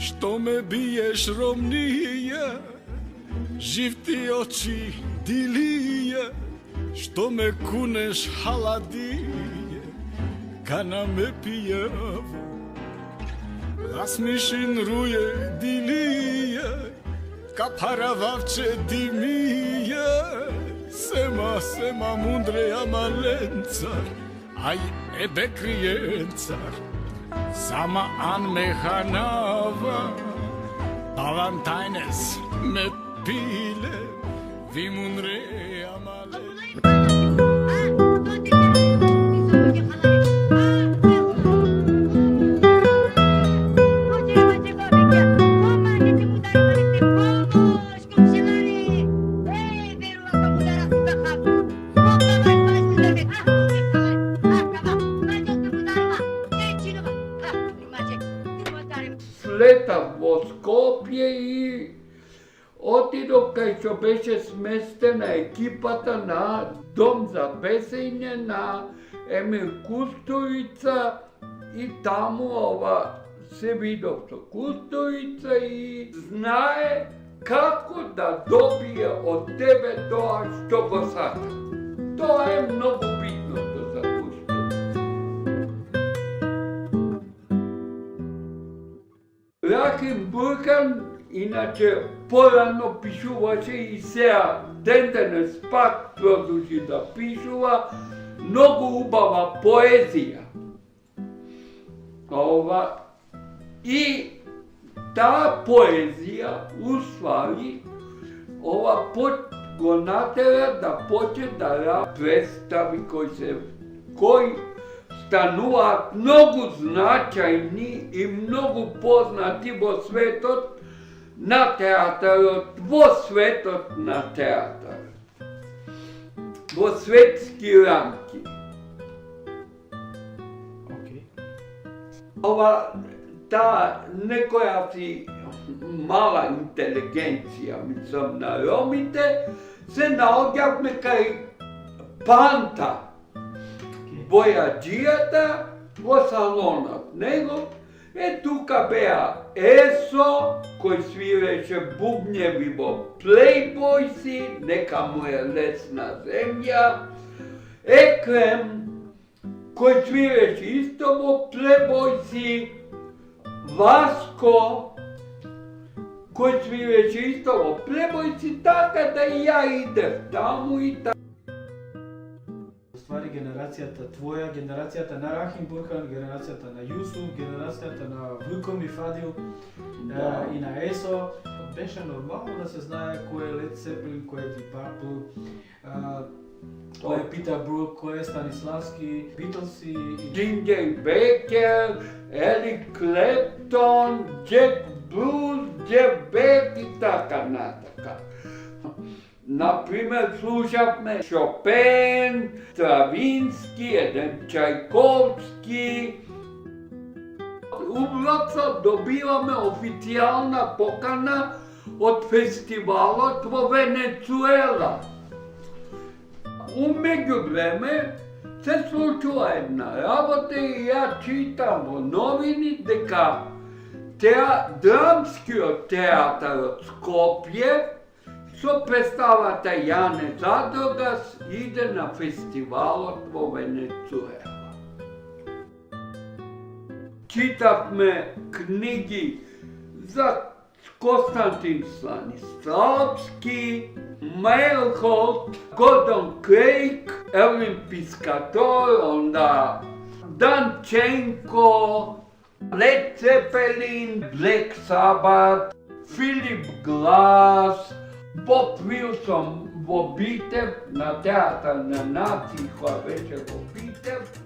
Што ме биеш ромнија, жив ти очи дилија, што ме кунеш халадија, кана ме пијава. Насмишин рује дилија, капара вавче димија, сема мундреја маленцар, ај ебе криенцар. Сама ан me hanava, Valentines me pile, vimunre amale. Слетав во Скопје и отидов кај што беше сместена екипата на Дом за бесење на Емил Кустурица и таму се видов со Кустурица и знае како да добие од тебе тоа што го сака. Тоа е многу битно за Кустурица. Рахим Бурхан, иначе порано пишуваше и сега ден-денес пак продолжи да пишува многу убава поезија. И таа поезија уствари го натера да почне да представи кои стануваат многу значајни и многу познати во светот на театарот, во светот на театарот, во светски рамки. Таа некоја си мала интелигенција, мислам, на ромите, се наоѓавме кај Панта, бојаджијата, во салонот него. Тука беа Есо, кој свиреше бубњеви во Плейбојси, нека му е лесна земја, Екрем, кој свиреше исто во Плейбојси, Васко, кој свиреше исто во Плейбојси, така да и ја идев таму и таму. Ствари генерацијата твоја, генерацијата на Рахим Бурхан, генерацијата на Јусуф, генерацијата на Вујко Мифадил и на Есо. Беше нормално да се знае кој е Лед Цепелин, кој е Deep Purple, кој е Питер Брук, кој е Станиславски, Битлси, Джинджер Бекер, Ерик Клептон, Джек Блуз, Джеф Бек и така натака. Например, слушавме Шопен, Стравински, еден Чајковски. У Вроцлав добиваме официјална покана од фестивалот во Венецуела. У меѓувреме се случува една работа и ја читам во новини дека драмскиот театар од Скопје со представата Јане Задрогас иде на фестивалот во Венецуела. Читавме книги за Константин Станиславски, Мейлхолт, Гордон Крейг, Елвин Пискатор, онда Данченко, Лед Цепелин, Блек Сабат, Филип Глас, Боб Вилсон во Битев, на театар на нации која беше во Битев,